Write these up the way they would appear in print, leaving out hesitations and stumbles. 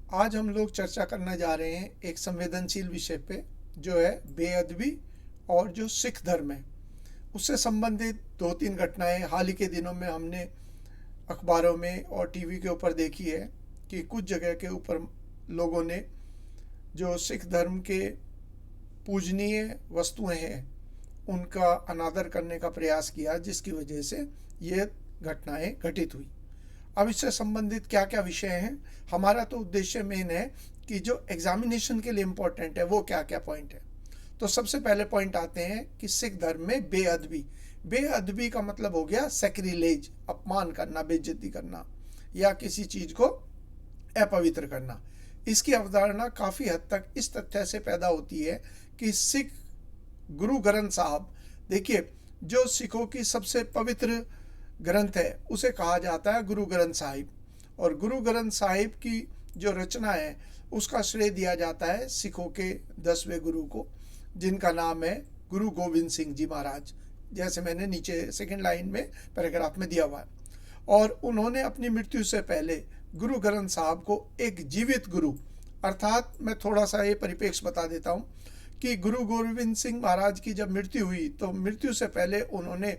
आज हम लोग चर्चा करने जा रहे हैं एक संवेदनशील विषय पे, जो है बेअदबी और जो सिख धर्म है उससे संबंधित दो तीन घटनाएं हाल ही के दिनों में हमने अखबारों में और टीवी के ऊपर देखी है कि कुछ जगह के ऊपर लोगों ने जो सिख धर्म के पूजनीय वस्तुएं हैं उनका अनादर करने का प्रयास किया, जिसकी वजह से ये घटनाएं घटित हुई। अब इससे संबंधित क्या क्या विषय हैं, हमारा तो उद्देश्य मेन है कि जो एग्जामिनेशन के लिए इम्पोर्टेंट है वो क्या क्या पॉइंट है। तो सबसे पहले पॉइंट आते हैं कि सिख धर्म में बेअदबी। बेअदबी का मतलब हो गया सैक्रिलेज, अपमान करना, बेइज्जती करना या किसी चीज को अपवित्र करना। इसकी अवधारणा काफी हद तक इस तथ्य से पैदा होती है कि सिख गुरु ग्रंथ साहब, देखिए जो सिखों की सबसे पवित्र ग्रंथ है उसे कहा जाता है गुरु ग्रंथ साहिब, और गुरु ग्रंथ साहिब की जो रचना है उसका श्रेय दिया जाता है सिखों के 10वें गुरु को, जिनका नाम है गुरु गोविंद सिंह जी महाराज, जैसे मैंने नीचे सेकंड लाइन में पैराग्राफ में दिया हुआ है। और उन्होंने अपनी मृत्यु से पहले गुरु ग्रंथ साहब को एक जीवित गुरु, अर्थात मैं थोड़ा सा ये परिप्रेक्ष्य बता देता हूँ कि गुरु गोविंद सिंह महाराज की जब मृत्यु हुई तो मृत्यु से पहले उन्होंने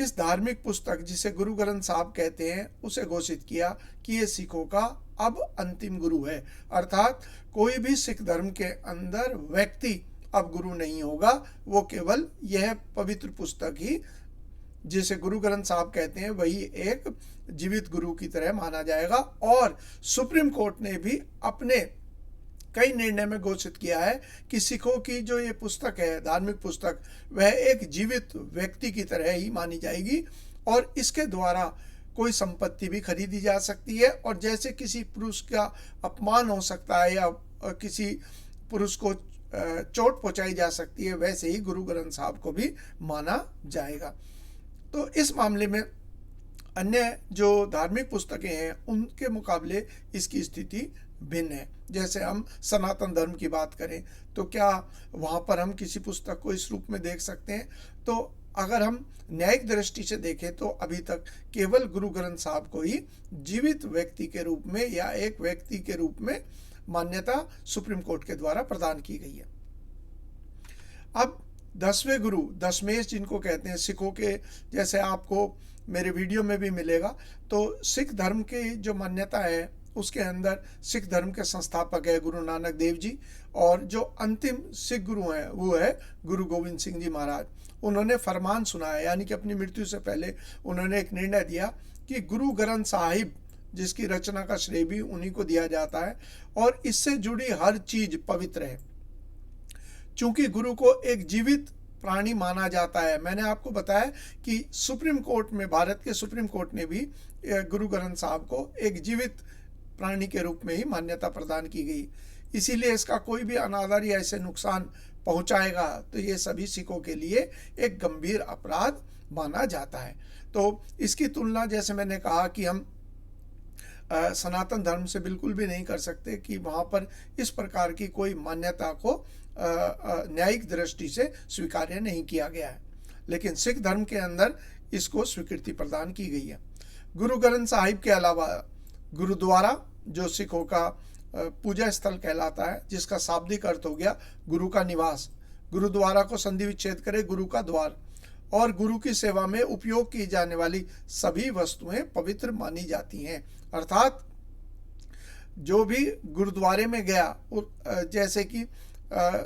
इस धार्मिक पुस्तक जिसे गुरु ग्रंथ साहब कहते हैं उसे घोषित किया कि ये सिखों का अब अंतिम गुरु है, अर्थात कोई भी सिख धर्म के अंदर व्यक्ति अब गुरु नहीं होगा, वो केवल यह पवित्र पुस्तक ही जिसे गुरु ग्रंथ साहब कहते हैं वही एक जीवित गुरु की तरह माना जाएगा। और सुप्रीम कोर्ट ने भी अपने कई निर्णय में घोषित किया है कि सिखों की जो ये पुस्तक है, धार्मिक पुस्तक, वह एक जीवित व्यक्ति की तरह ही मानी जाएगी और इसके द्वारा कोई संपत्ति भी खरीदी जा सकती है, और जैसे किसी पुरुष का अपमान हो सकता है या किसी पुरुष को चोट पहुंचाई जा सकती है, वैसे ही गुरु ग्रंथ साहब को भी माना जाएगा। तो इस मामले में अन्य जो धार्मिक पुस्तकें हैं उनके मुकाबले इसकी स्थिति भिन्न है। जैसे हम सनातन धर्म की बात करें तो क्या वहाँ पर हम किसी पुस्तक को इस रूप में देख सकते हैं? तो अगर हम न्यायिक दृष्टि से देखें तो अभी तक केवल गुरु ग्रंथ साहब को ही जीवित व्यक्ति के रूप में या एक व्यक्ति के रूप में मान्यता सुप्रीम कोर्ट के द्वारा प्रदान की गई है। अब 10वें गुरु, दशमेश जिनको कहते हैं सिखों के, जैसे आपको मेरे वीडियो में भी मिलेगा, तो सिख धर्म की जो मान्यता है उसके अंदर सिख धर्म के संस्थापक है गुरु नानक देव जी, और जो अंतिम सिख गुरु हैं वो है गुरु गोविंद सिंह जी महाराज। उन्होंने फरमान सुनाया, यानी कि अपनी मृत्यु से पहले उन्होंने एक निर्णय दिया कि गुरु ग्रंथ साहिब, जिसकी रचना का श्रेय भी उन्हीं को दिया जाता है, और इससे जुड़ी हर चीज पवित्र है। चूंकि गुरु को एक जीवित प्राणी माना जाता है, मैंने आपको बताया कि सुप्रीम कोर्ट में, भारत के सुप्रीम कोर्ट ने भी गुरु ग्रंथ साहब को एक जीवित प्राणी के रूप में ही मान्यता प्रदान की गई, इसीलिए इसका कोई भी अनादर या ऐसे नुकसान पहुंचाएगा तो ये सभी सिखों के लिए एक गंभीर अपराध माना जाता है। तो इसकी तुलना, जैसे मैंने कहा कि हम सनातन धर्म से बिल्कुल भी नहीं कर सकते कि वहाँ पर इस प्रकार की कोई मान्यता को न्यायिक दृष्टि से स्वीकार्य नहीं किया गया है, लेकिन सिख धर्म के अंदर इसको स्वीकृति प्रदान की गई है। गुरु ग्रंथ साहिब के अलावा गुरुद्वारा, जो सिखों का पूजा स्थल कहलाता है, जिसका शाब्दिक अर्थ हो गया गुरु का निवास। गुरुद्वारा को संधि विच्छेद करे गुरु का द्वार, और गुरु की सेवा में उपयोग की जाने वाली सभी वस्तुएं पवित्र मानी जाती हैं, अर्थात जो भी गुरुद्वारे में गया, जैसे कि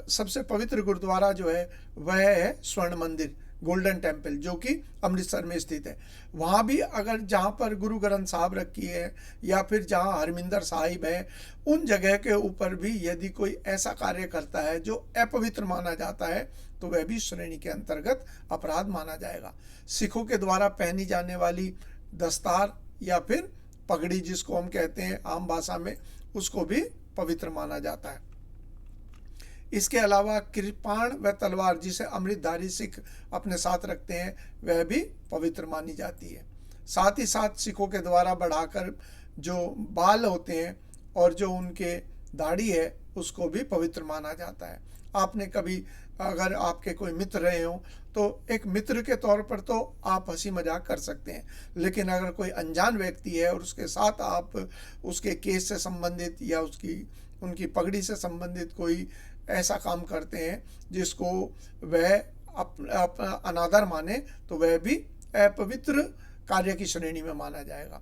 सबसे पवित्र गुरुद्वारा जो है वह है स्वर्ण मंदिर, गोल्डन टेम्पल, जो कि अमृतसर में स्थित है। वहाँ भी अगर जहाँ पर गुरु ग्रंथ साहब रखी है या फिर जहाँ हरमिंदर साहिब है, उन जगह के ऊपर भी यदि कोई ऐसा कार्य करता है जो अपवित्र माना जाता है तो वह भी श्रेणी के अंतर्गत अपराध माना जाएगा। सिखों के द्वारा पहनी जाने वाली दस्तार या फिर पगड़ी, जिसको हम कहते हैं आम भाषा में, उसको भी पवित्र माना जाता है। इसके अलावा कृपाण व तलवार, जिसे अमृतधारी सिख अपने साथ रखते हैं, वह भी पवित्र मानी जाती है। साथ ही साथ सिखों के द्वारा बढ़ाकर जो बाल होते हैं और जो उनके दाढ़ी है उसको भी पवित्र माना जाता है। आपने कभी अगर आपके कोई मित्र रहे हो तो एक मित्र के तौर पर तो आप हंसी मजाक कर सकते हैं, लेकिन अगर कोई अनजान व्यक्ति है और उसके साथ आप उसके केस से संबंधित या उनकी पगड़ी से संबंधित कोई ऐसा काम करते हैं जिसको वह अपना अनादर माने, तो वह भी अपवित्र कार्य की श्रेणी में माना जाएगा।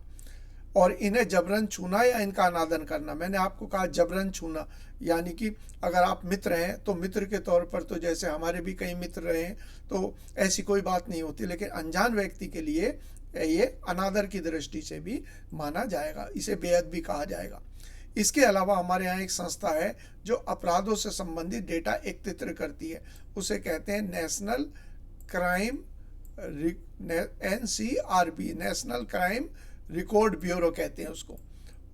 और इन्हें जबरन छूना या इनका अनादर करना, मैंने आपको कहा जबरन छूना, यानी कि अगर आप मित्र हैं तो मित्र के तौर पर तो जैसे हमारे भी कई मित्र रहे हैं तो ऐसी कोई बात नहीं होती, लेकिन अनजान व्यक्ति के लिए ये अनादर की दृष्टि से भी माना जाएगा, इसे बेअदबी कहा जाएगा। इसके अलावा हमारे यहाँ एक संस्था है जो अपराधों से संबंधित डेटा एकत्रित करती है, उसे कहते हैं national crime NCRB, national crime record bureau कहते हैं उसको।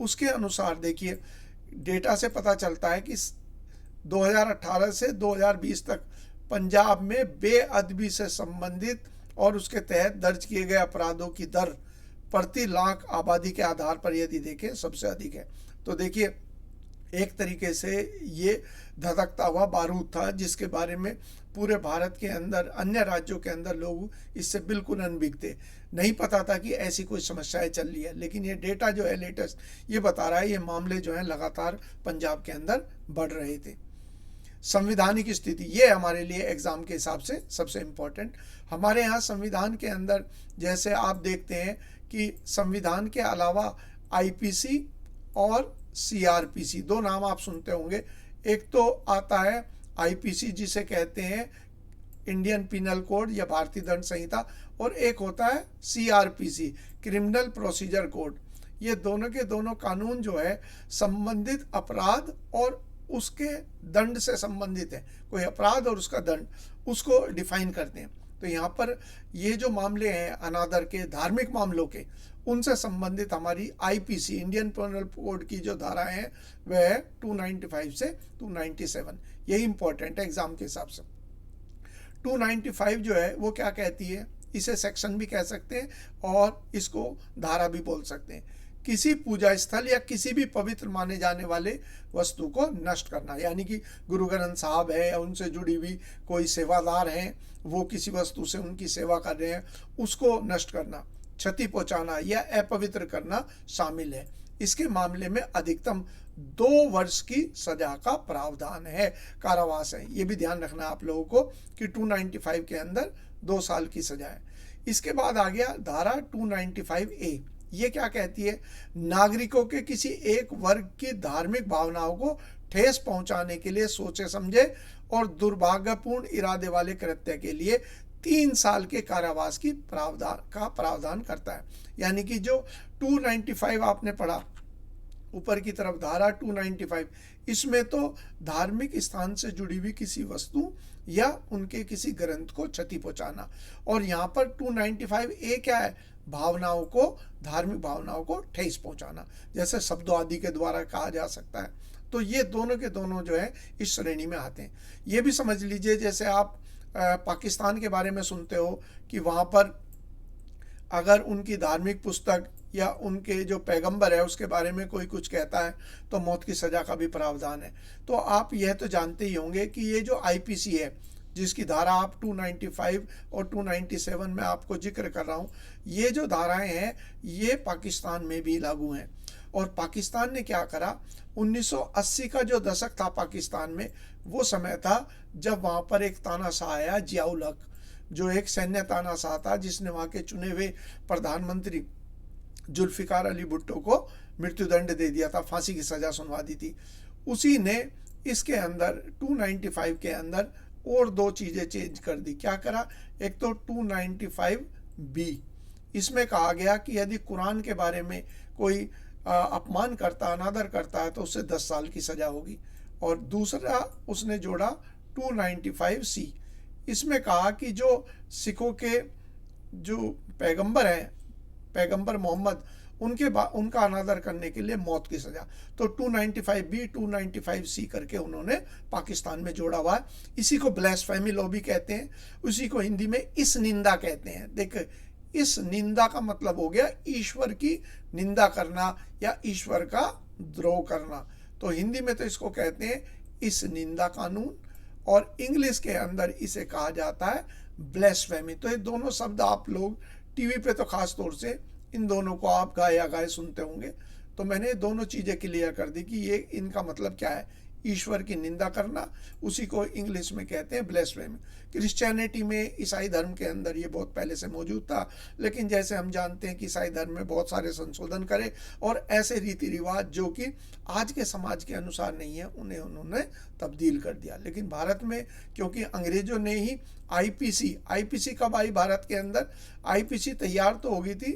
उसके अनुसार देखिए डेटा से पता चलता है कि 2018 से 2020 तक पंजाब में बेअदबी से संबंधित और उसके तहत दर्ज किए गए अपराधों की दर प्रति लाख आबादी के आधार पर यदि देखें सबसे अधिक है। तो देखिए एक तरीके से ये धधकता हुआ बारूद था जिसके बारे में पूरे भारत के अंदर अन्य राज्यों के अंदर लोग इससे बिल्कुल अनभिज्ञ थे, नहीं पता था कि ऐसी कोई समस्याएं चल रही है। लेकिन ये डेटा जो है लेटेस्ट ये बता रहा है ये मामले जो हैं लगातार पंजाब के अंदर बढ़ रहे थे। संविधानिक स्थिति ये हमारे लिए एग्जाम के हिसाब से सबसे इम्पोर्टेंट। हमारे यहाँ संविधान के अंदर जैसे आप देखते हैं कि संविधान के अलावा IPC और CRPC दो नाम आप सुनते होंगे। एक तो आता है IPC जिसे कहते हैं इंडियन पिनल कोड या भारतीय दंड संहिता, और एक होता है CRPC क्रिमिनल प्रोसीजर कोड। ये दोनों के दोनों कानून जो है संबंधित अपराध और उसके दंड से संबंधित है, कोई अपराध और उसका दंड उसको डिफाइन करते हैं। तो यहाँ पर ये जो मामले हैं अनादर के, धार्मिक मामलों के, उनसे संबंधित हमारी IPC इंडियन पिनल कोड की जो धाराएं हैं वह है 295 से 297। यही इंपॉर्टेंट है एग्जाम के हिसाब से। 295 जो है वो क्या कहती है, इसे सेक्शन भी कह सकते हैं और इसको धारा भी बोल सकते हैं। किसी पूजा स्थल या किसी भी पवित्र माने जाने वाले वस्तु को नष्ट करना, यानी कि गुरु ग्रंथ साहब है या उनसे जुड़ी हुई कोई सेवादार हैं, वो किसी वस्तु से उनकी सेवा कर रहे हैं, उसको नष्ट करना, क्षति पहुंचाना या अपवित्र करना शामिल है। इसके मामले में अधिकतम 2 वर्ष की सजा का प्रावधान है, कारावास है। ये भी ध्यान रखना आप लोगों को कि 295 के अंदर 2 साल की सजा है। इसके बाद आ गया धारा 295A। ये क्या कहती है, नागरिकों के किसी एक वर्ग की धार्मिक भावनाओं को ठेस पहुंचाने के लिए सोचे समझे और दुर्भाग्यपूर्ण इरादे वाले कृत्य के लिए 3 साल के कारावास की प्रावधान करता है। यानी कि जो 295 आपने पढ़ा ऊपर की तरफ धारा 295, इसमें तो धार्मिक स्थान से जुड़ी हुई किसी वस्तु या उनके किसी ग्रंथ को क्षति पहुंचाना, और यहाँ पर 295A क्या है, भावनाओं को, धार्मिक भावनाओं को ठेस पहुंचाना, जैसे शब्दों आदि के द्वारा कहा जा सकता है। तो ये दोनों के दोनों जो है इस श्रेणी में आते हैं। ये भी समझ लीजिए जैसे आप पाकिस्तान के बारे में सुनते हो कि वहाँ पर अगर उनकी धार्मिक पुस्तक या उनके जो पैगंबर है उसके बारे में कोई कुछ कहता है तो मौत की सज़ा का भी प्रावधान है। तो आप यह तो जानते ही होंगे कि ये जो IPC है जिसकी धारा आप 295 और 297 में आपको जिक्र कर रहा हूँ, ये जो धाराएं हैं ये पाकिस्तान में भी लागू हैं। और पाकिस्तान ने क्या करा, 1980 का जो दशक था पाकिस्तान में, वो समय था जब वहाँ पर एक तानाशाह आया जियाउल हक, जो एक सैन्य तानाशाह था जिसने वहाँ के चुने हुए प्रधानमंत्री जुल्फिकार अली भुट्टो को मृत्युदंड दे दिया था, फांसी की सज़ा सुनवा दी थी। उसी ने इसके अंदर 295 के अंदर और 2 चीज़ें चेंज कर दी। क्या करा, एक तो 295B, इसमें कहा गया कि यदि कुरान के बारे में कोई अपमान करता, अनादर करता है तो उससे 10 साल की सज़ा होगी। और दूसरा उसने जोड़ा 295C, इसमें कहा कि जो सिखों के जो पैगंबर हैं, पैगंबर मोहम्मद, उनका अनादर करने के लिए मौत की सज़ा। तो 295B 295C करके उन्होंने पाकिस्तान में जोड़ा हुआ है। इसी को ब्लास्फेमी लॉ भी कहते हैं, उसी को हिंदी में इस निंदा कहते हैं। देखिए इस निंदा का मतलब हो गया ईश्वर की निंदा करना या ईश्वर का द्रोह करना। तो हिंदी में तो इसको कहते हैं इस निंदा कानून, और इंग्लिश के अंदर इसे कहा जाता है ब्लेस्फेमी। तो ये दोनों शब्द आप लोग टीवी पे तो खास तौर से इन दोनों को आप गाए या गाए सुनते होंगे। तो मैंने दोनों चीज़ें क्लियर कर दी कि ये इनका मतलब क्या है। ईश्वर की निंदा करना, उसी को इंग्लिश में कहते हैं ब्लेस्फेमी। क्रिश्चियनिटी में, ईसाई धर्म के अंदर ये बहुत पहले से मौजूद था, लेकिन जैसे हम जानते हैं कि ईसाई धर्म में बहुत सारे संशोधन करे और ऐसे रीति रिवाज जो कि आज के समाज के अनुसार नहीं है, उन्हें उन्होंने तब्दील कर दिया। लेकिन भारत में क्योंकि अंग्रेजों ने ही आईपीसी कब आई भारत के अंदर? आईपीसी तैयार तो हो गई थी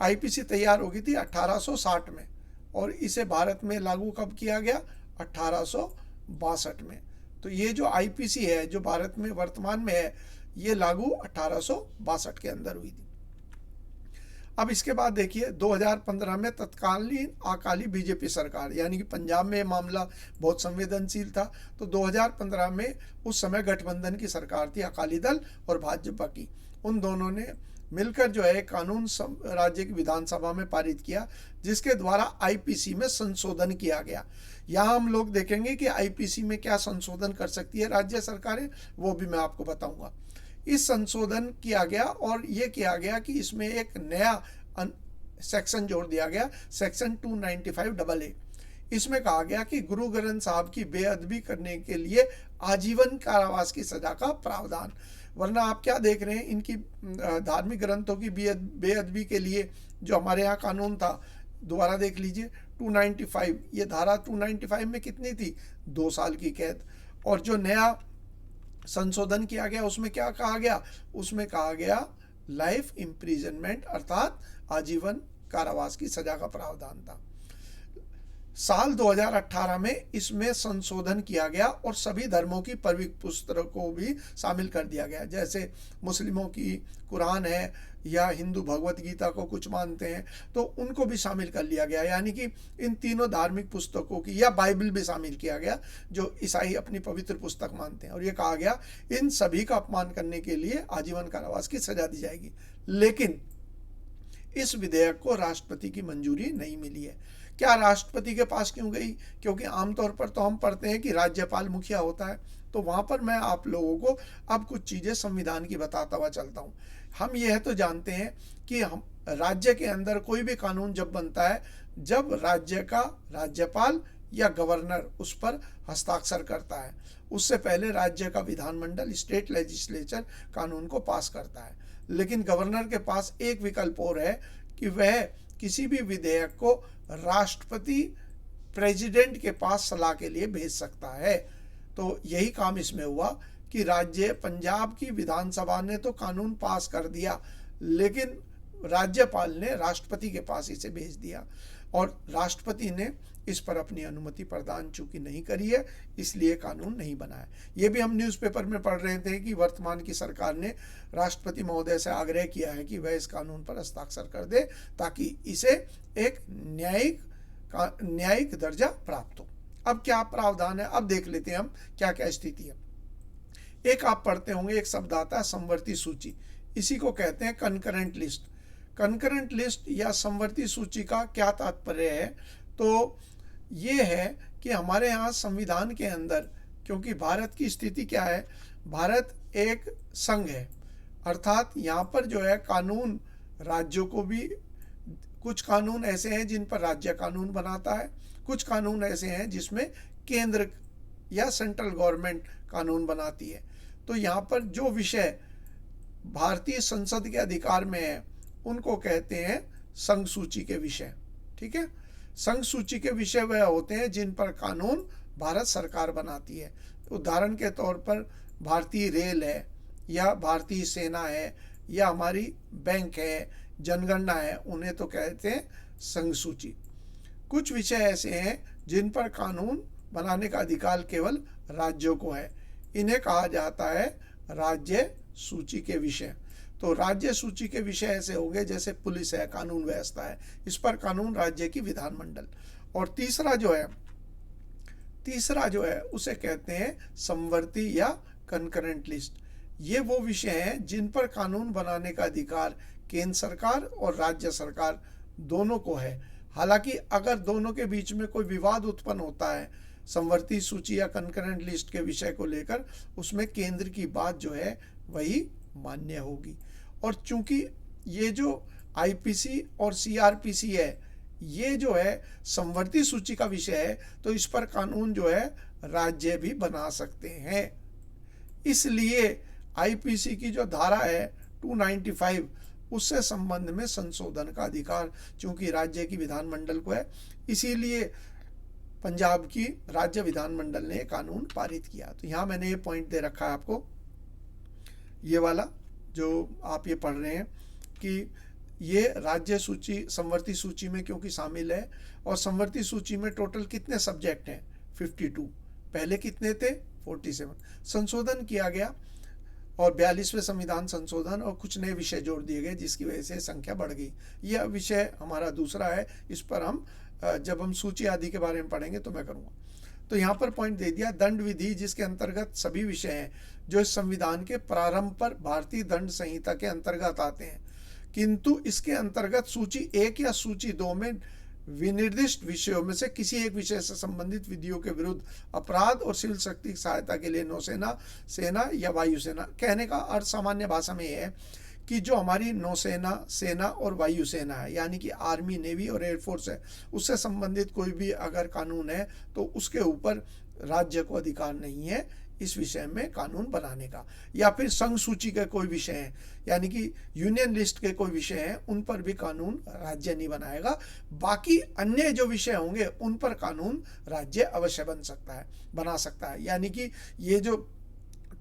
आईपीसी तैयार हो गई थी 1860 में, और इसे भारत में लागू कब किया गया? 1862 में। तो ये जो आईपीसी है जो भारत में वर्तमान में है, ये लागू 1862 के अंदर हुई थी। अब इसके बाद देखिए 2015 में तत्कालीन अकाली बीजेपी सरकार, यानी कि पंजाब में ये मामला बहुत संवेदनशील था, तो 2015 में उस समय गठबंधन की सरकार थी, अकाली दल और भाजपा की। उन दोनों ने मिलकर जो है कानून राज्य की विधानसभा में पारित किया, जिसके द्वारा आईपीसी में संशोधन किया गया। यहाँ हम लोग देखेंगे कि आईपीसी में क्या संशोधन कर सकती है राज्य सरकारें, वो भी मैं आपको बताऊंगा। इस संशोधन किया गया और ये किया गया कि इसमें एक नया सेक्शन जोड़ दिया गया, सेक्शन 295AA। इसमें कहा गया कि गुरु ग्रंथ साहब की बेअदबी करने के लिए आजीवन कारावास की सजा का प्रावधान। वरना आप क्या देख रहे हैं, इनकी धार्मिक ग्रंथों की बेअदबी के लिए जो हमारे यहाँ कानून था, दोबारा देख लीजिए 295, ये धारा 295 में कितनी थी? 2 साल की कैद। और जो नया संशोधन किया गया उसमें क्या कहा गया? उसमें कहा गया लाइफ इम्प्रिजनमेंट, अर्थात आजीवन कारावास की सजा का प्रावधान था। साल 2018 में इसमें संशोधन किया गया और सभी धर्मों की पवित्र पुस्तकों को भी शामिल कर दिया गया। जैसे मुस्लिमों की कुरान है या हिंदू भगवत गीता को कुछ मानते हैं, तो उनको भी शामिल कर लिया गया। यानी कि इन तीनों धार्मिक पुस्तकों की, या बाइबल भी शामिल किया गया जो ईसाई अपनी पवित्र पुस्तक मानते हैं। और ये कहा गया इन सभी का अपमान करने के लिए आजीवन कारावास की सजा दी जाएगी। लेकिन इस विधेयक को राष्ट्रपति की मंजूरी नहीं मिली है। क्या राष्ट्रपति के पास क्यों गई? क्योंकि आमतौर पर तो हम पढ़ते हैं कि राज्यपाल मुखिया होता है। तो वहां पर मैं आप लोगों को अब कुछ चीजें संविधान की बताता हुआ चलता हूं। हम यह तो जानते हैं कि हम राज्य के अंदर कोई भी कानून जब बनता है, जब राज्य का राज्यपाल या गवर्नर उस पर हस्ताक्षर करता है, उससे पहले राज्य का विधानमंडल, स्टेट लेजिस्लेचर कानून को पास करता है। लेकिन गवर्नर के पास एक विकल्प और है कि वह किसी भी विधेयक को राष्ट्रपति, प्रेसिडेंट के पास सलाह के लिए भेज सकता है। तो यही काम इसमें हुआ कि राज्य पंजाब की विधानसभा ने तो कानून पास कर दिया, लेकिन राज्यपाल ने राष्ट्रपति के पास इसे भेज दिया, और राष्ट्रपति ने इस पर अपनी अनुमति प्रदान चूंकि नहीं करी है, इसलिए कानून नहीं बना है। ये भी हम न्यूज़पेपर में पढ़ रहे थे कि वर्तमान की सरकार ने राष्ट्रपति महोदय से आग्रह किया है कि वह इस कानून पर हस्ताक्षर कर दे, ताकि इसे एक न्यायिक दर्जा प्राप्त हो। अब क्या प्रावधान है, अब देख लेते हैं हम क्या क्या स्थिति है। एक आप पढ़ते होंगे, एक शब्द आता है समवर्ती सूची, इसी को कहते हैं कंकरेंट लिस्ट। कंकरेंट लिस्ट या समवर्ती सूची का क्या तात्पर्य है? तो ये है कि हमारे यहाँ संविधान के अंदर, क्योंकि भारत की स्थिति क्या है, भारत एक संघ है, अर्थात यहाँ पर जो है कानून राज्यों को भी, कुछ कानून ऐसे हैं जिन पर राज्य कानून बनाता है, कुछ कानून ऐसे हैं जिसमें केंद्र या सेंट्रल गवर्नमेंट कानून बनाती है। तो यहाँ पर जो विषय भारतीय संसद के अधिकार में है उनको कहते हैं संघ सूची के विषय। ठीक है, संघ सूची के विषय वह होते हैं जिन पर कानून भारत सरकार बनाती है। उदाहरण के तौर पर भारतीय रेल है, या भारतीय सेना है, या हमारी बैंक है, जनगणना है, उन्हें तो कहते हैं संघ सूची। कुछ विषय ऐसे हैं जिन पर कानून बनाने का अधिकार केवल राज्यों को है, इन्हें कहा जाता है राज्य सूची के विषय। तो राज्य सूची के विषय ऐसे हो गए जैसे पुलिस है, कानून व्यवस्था है, इस पर कानून राज्य की विधानमंडल। और तीसरा जो है उसे कहते हैं समवर्ती या कंकरेंट लिस्ट। ये वो विषय हैं जिन पर कानून बनाने का अधिकार केंद्र सरकार और राज्य सरकार दोनों को है। हालांकि अगर दोनों के बीच में कोई विवाद उत्पन्न होता है समवर्ती सूची या कंकरेंट लिस्ट के विषय को लेकर, उसमें केंद्र की बात जो है वही मान्य होगी। और चूंकि ये जो आईपीसी और सीआरपीसी है ये जो है समवर्ती सूची का विषय है, तो इस पर कानून जो है राज्य भी बना सकते हैं। इसलिए आईपीसी की जो धारा है 295 उससे संबंध में संशोधन का अधिकार चूंकि राज्य की विधानमंडल को है, इसीलिए पंजाब की राज्य विधानमंडल ने कानून पारित किया। तो यहाँ मैंने ये पॉइंट दे रखा है आपको, ये वाला जो आप ये पढ़ रहे हैं कि ये राज्य सूची समवर्ती सूची में क्योंकि शामिल है, और समवर्ती सूची में टोटल कितने सब्जेक्ट हैं 52, पहले कितने थे 47, संशोधन किया गया और 42वें संविधान संशोधन और कुछ नए विषय जोड़ दिए गए जिसकी वजह से संख्या बढ़ गई। यह विषय हमारा दूसरा है, इस पर हम जब हम सूची आदि के बारे में पढ़ेंगे तो मैं करूँगा। तो यहाँ पर पॉइंट दे दिया, दंड विधि जिसके अंतर्गत सभी विषय हैं जो इस संविधान के प्रारंभ पर भारतीय दंड संहिता के अंतर्गत आते हैं, किंतु इसके अंतर्गत सूची 1 या सूची 2 में विनिर्दिष्ट विषयों में से किसी एक विषय से संबंधित विधियों के विरुद्ध अपराध और सिविल शक्ति की सहायता के लिए नौसेना, सेना या वायुसेना। कहने का अर्थ सामान्य भाषा में यह है कि जो हमारी नौसेना, सेना और वायुसेना है यानी कि आर्मी, नेवी और एयरफोर्स है, उससे संबंधित कोई भी अगर कानून है तो उसके ऊपर राज्य को अधिकार नहीं है इस विषय में कानून बनाने का। या फिर संघ सूची के कोई विषय हैं यानी कि यूनियन लिस्ट के कोई विषय हैं, उन पर भी कानून राज्य नहीं बनाएगा। बाकी अन्य जो विषय होंगे उन पर कानून राज्य अवश्य बना सकता है। यानी कि ये जो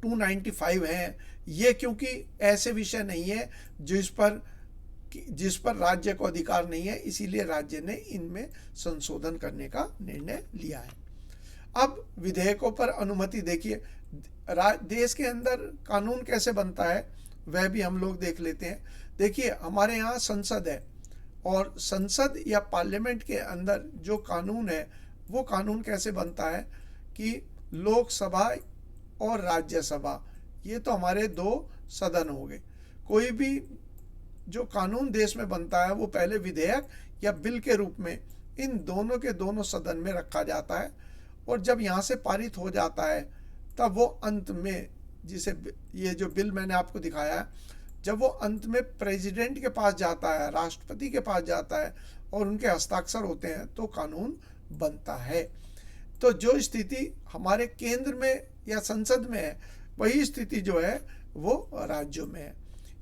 295 हैं ये क्योंकि ऐसे विषय नहीं है जिस पर राज्य को अधिकार नहीं है, इसीलिए राज्य ने इनमें संशोधन करने का निर्णय लिया है। अब विधेयकों पर अनुमति देखिए, देश के अंदर कानून कैसे बनता है वह भी हम लोग देख लेते हैं। देखिए हमारे यहाँ संसद है और संसद या पार्लियामेंट के अंदर जो कानून है वो कानून कैसे बनता है कि लोकसभा और राज्यसभा, ये तो हमारे 2 सदन हो गए। कोई भी जो कानून देश में बनता है वो पहले विधेयक या बिल के रूप में इन दोनों के दोनों सदन में रखा जाता है, और जब यहाँ से पारित हो जाता है तब वो अंत में, जिसे ये जो बिल मैंने आपको दिखाया है, जब वो अंत में प्रेसिडेंट के पास जाता है, राष्ट्रपति के पास जाता है और उनके हस्ताक्षर होते हैं तो कानून बनता है। तो जो स्थिति हमारे केंद्र में या संसद में है वही स्थिति जो है वो राज्यों में है।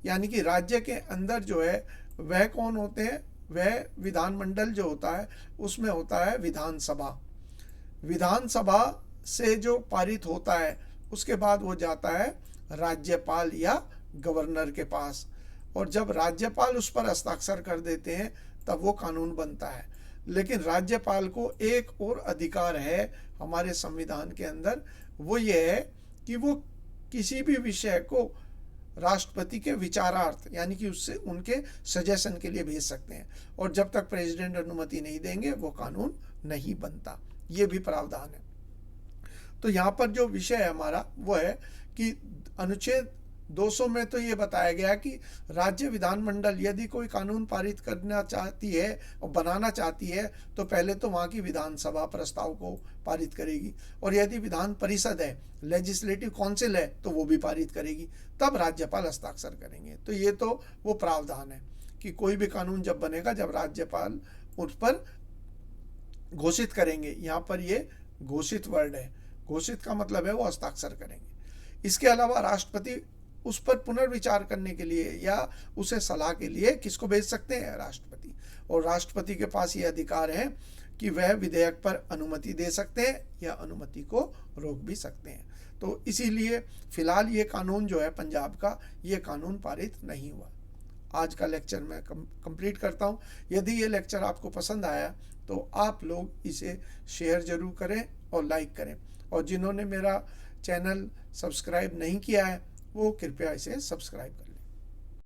यानी कि राज्य के अंदर जो है वह कौन होते हैं, वह विधानमंडल जो होता है उसमें होता है विधानसभा। विधानसभा से जो पारित होता है उसके बाद वो जाता है राज्यपाल या गवर्नर के पास, और जब राज्यपाल उस पर हस्ताक्षर कर देते हैं तब वो कानून बनता है। लेकिन राज्यपाल को एक और अधिकार है हमारे संविधान के अंदर, वो ये है कि वो किसी भी विषय को राष्ट्रपति के विचारार्थ यानी कि उससे उनके सजेशन के लिए भेज सकते हैं, और जब तक प्रेसिडेंट अनुमति नहीं देंगे वो कानून नहीं बनता। ये भी प्रावधान है। तो यहाँ पर जो विषय है हमारा वो है कि अनुच्छेद 200 में तो ये बताया गया कि राज्य विधानमंडल यदि कोई कानून पारित करना चाहती है और बनाना चाहती है तो पहले तो वहाँ की विधानसभा प्रस्ताव को पारित करेगी, और यदि विधान परिषद है, लेजिस्लेटिव काउंसिल है, तो वो भी पारित करेगी, तब राज्यपाल हस्ताक्षर करेंगे। तो ये तो वो प्रावधान है कि कोई भी कानून जब बनेगा जब राज्यपाल उस पर घोषित करेंगे। यहाँ पर ये घोषित वर्ड है, घोषित का मतलब है वो हस्ताक्षर करेंगे। इसके अलावा राष्ट्रपति उस पर पुनर्विचार करने के लिए या उसे सलाह के लिए किसको भेज सकते हैं, राष्ट्रपति, और राष्ट्रपति के पास ये अधिकार है कि वह विधेयक पर अनुमति दे सकते हैं या अनुमति को रोक भी सकते हैं। तो इसीलिए फिलहाल ये कानून जो है पंजाब का, ये कानून पारित नहीं हुआ। आज का लेक्चर मैं कंप्लीट करता हूँ। यदि ये लेक्चर आपको पसंद आया तो आप लोग इसे शेयर जरूर करें और लाइक करें, और जिन्होंने मेरा चैनल सब्सक्राइब नहीं किया है वो कृपया इसे सब्सक्राइब करें।